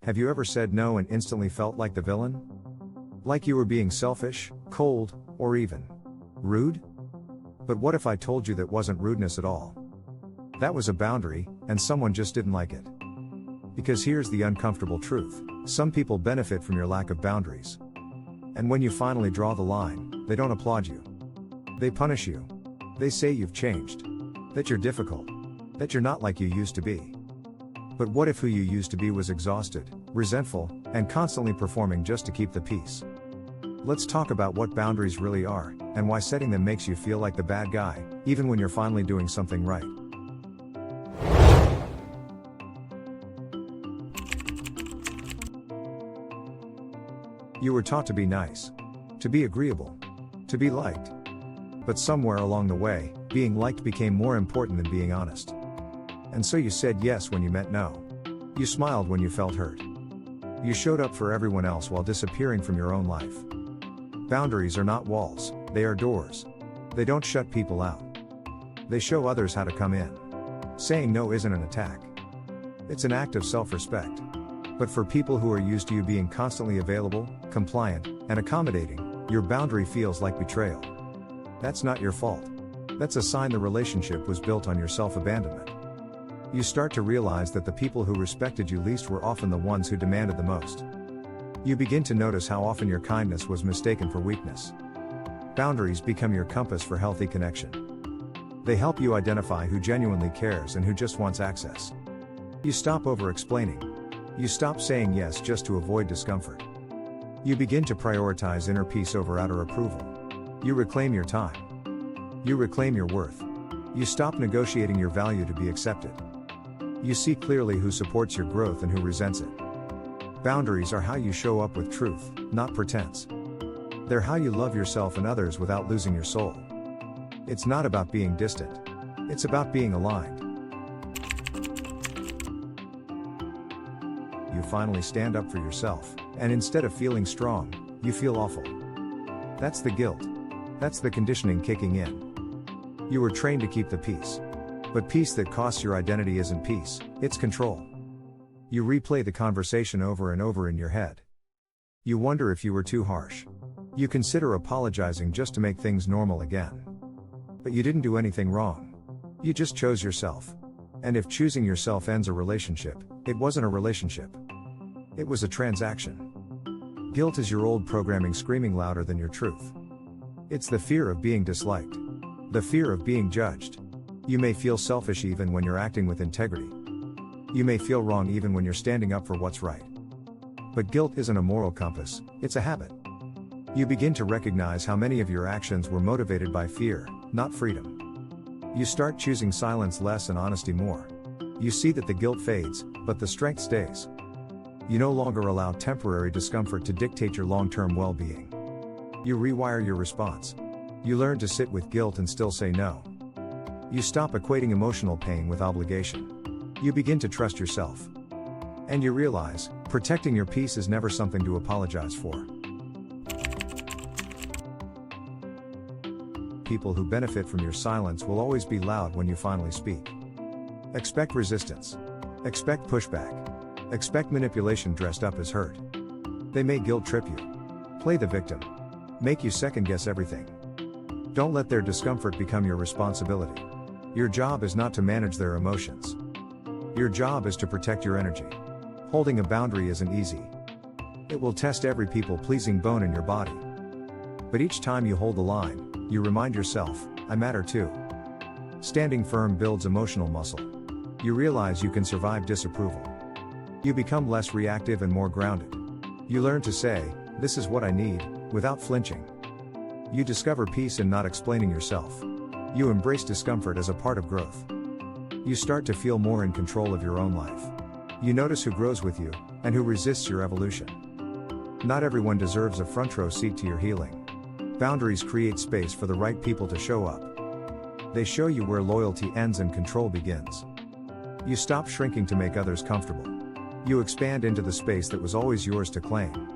Have you ever said no and instantly felt like the villain? Like you were being selfish, cold, or even rude? But what if I told you that wasn't rudeness at all? That was a boundary, and someone just didn't like it. Because here's the uncomfortable truth: some people benefit from your lack of boundaries. And when you finally draw the line, they don't applaud you. They punish you. They say you've changed. That you're difficult. That you're not like you used to be. But what if who you used to be was exhausted, resentful, and constantly performing just to keep the peace? Let's talk about what boundaries really are, and why setting them makes you feel like the bad guy, even when you're finally doing something right. You were taught to be nice, to be agreeable, to be liked. But somewhere along the way, being liked became more important than being honest. And so you said yes when you meant no. You smiled when you felt hurt. You showed up for everyone else while disappearing from your own life. Boundaries are not walls, they are doors. They don't shut people out. They show others how to come in. Saying no isn't an attack. It's an act of self-respect. But for people who are used to you being constantly available, compliant, and accommodating, your boundary feels like betrayal. That's not your fault. That's a sign the relationship was built on your self-abandonment. You start to realize that the people who respected you least were often the ones who demanded the most. You begin to notice how often your kindness was mistaken for weakness. Boundaries become your compass for healthy connection. They help you identify who genuinely cares and who just wants access. You stop over-explaining. You stop saying yes just to avoid discomfort. You begin to prioritize inner peace over outer approval. You reclaim your time. You reclaim your worth. You stop negotiating your value to be accepted. You see clearly who supports your growth and who resents it. Boundaries are how you show up with truth, not pretense. They're how you love yourself and others without losing your soul. It's not about being distant. It's about being aligned. You finally stand up for yourself, and instead of feeling strong, you feel awful. That's the guilt. That's the conditioning kicking in. You were trained to keep the peace. But peace that costs your identity isn't peace, it's control. You replay the conversation over and over in your head. You wonder if you were too harsh. You consider apologizing just to make things normal again. But you didn't do anything wrong. You just chose yourself. And if choosing yourself ends a relationship, it wasn't a relationship. It was a transaction. Guilt is your old programming screaming louder than your truth. It's the fear of being disliked. The fear of being judged. You may feel selfish even when you're acting with integrity. You may feel wrong even when you're standing up for what's right. But guilt isn't a moral compass, it's a habit. You begin to recognize how many of your actions were motivated by fear, not freedom. You start choosing silence less and honesty more. You see that the guilt fades, but the strength stays. You no longer allow temporary discomfort to dictate your long-term well-being. You rewire your response. You learn to sit with guilt and still say no. You stop equating emotional pain with obligation. You begin to trust yourself. And you realize, protecting your peace is never something to apologize for. People who benefit from your silence will always be loud when you finally speak. Expect resistance. Expect pushback. Expect manipulation dressed up as hurt. They may guilt trip you. Play the victim. Make you second-guess everything. Don't let their discomfort become your responsibility. Your job is not to manage their emotions. Your job is to protect your energy. Holding a boundary isn't easy. It will test every people-pleasing bone in your body. But each time you hold the line, you remind yourself, I matter too. Standing firm builds emotional muscle. You realize you can survive disapproval. You become less reactive and more grounded. You learn to say, this is what I need, without flinching. You discover peace in not explaining yourself. You embrace discomfort as a part of growth. You start to feel more in control of your own life. You notice who grows with you, and who resists your evolution. Not everyone deserves a front row seat to your healing. Boundaries create space for the right people to show up. They show you where loyalty ends and control begins. You stop shrinking to make others comfortable. You expand into the space that was always yours to claim.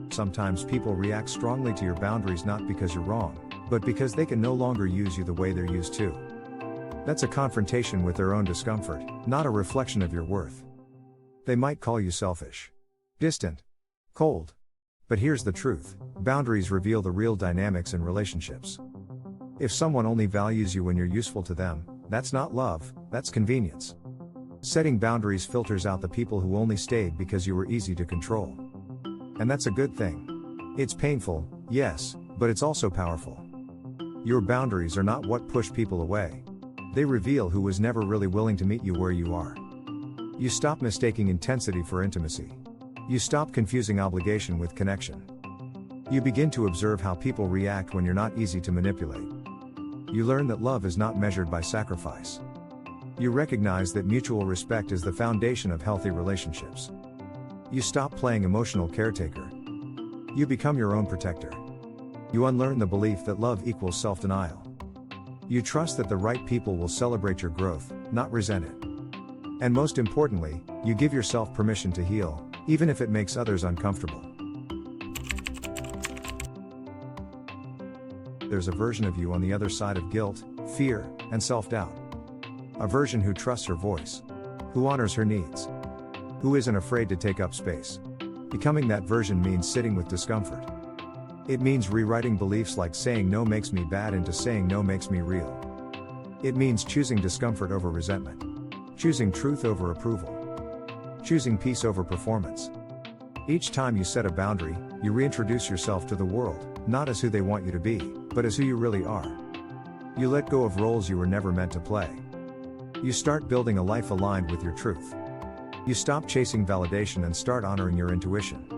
Sometimes people react strongly to your boundaries not because you're wrong, but because they can no longer use you the way they're used to. That's a confrontation with their own discomfort, not a reflection of your worth. They might call you selfish, distant, cold. But here's the truth: boundaries reveal the real dynamics in relationships. If someone only values you when you're useful to them, that's not love, that's convenience. Setting boundaries filters out the people who only stayed because you were easy to control. And that's a good thing. It's painful, yes, but it's also powerful. Your boundaries are not what push people away. They reveal who was never really willing to meet you where you are. You stop mistaking intensity for intimacy. You stop confusing obligation with connection. You begin to observe how people react when you're not easy to manipulate. You learn that love is not measured by sacrifice. You recognize that mutual respect is the foundation of healthy relationships. You stop playing emotional caretaker. You become your own protector. You unlearn the belief that love equals self-denial. You trust that the right people will celebrate your growth, not resent it. And most importantly, you give yourself permission to heal, even if it makes others uncomfortable. There's a version of you on the other side of guilt, fear, and self-doubt. A version who trusts her voice, who honors her needs, who isn't afraid to take up space. Becoming that version means sitting with discomfort. It means rewriting beliefs like saying no makes me bad into saying no makes me real. It means choosing discomfort over resentment, choosing truth over approval, choosing peace over performance. Each time you set a boundary, you reintroduce yourself to the world, not as who they want you to be, but as who you really are. You let go of roles you were never meant to play. You start building a life aligned with your truth. You stop chasing validation and start honoring your intuition.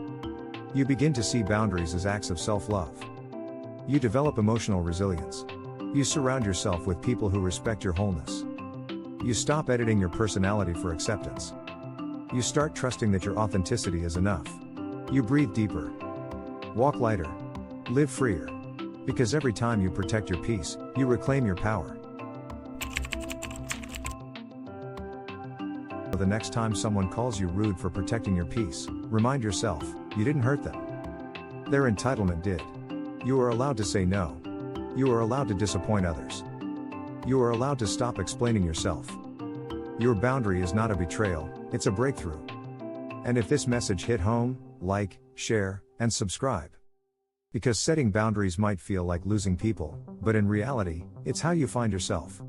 You begin to see boundaries as acts of self-love. You develop emotional resilience. You surround yourself with people who respect your wholeness. You stop editing your personality for acceptance. You start trusting that your authenticity is enough. You breathe deeper. Walk lighter. Live freer. Because every time you protect your peace, you reclaim your power. The next time someone calls you rude for protecting your peace, remind yourself, you didn't hurt them. Their entitlement did. You are allowed to say no. You are allowed to disappoint others. You are allowed to stop explaining yourself. Your boundary is not a betrayal, it's a breakthrough. And if this message hit home, like, share, and subscribe. Because setting boundaries might feel like losing people, but in reality, it's how you find yourself.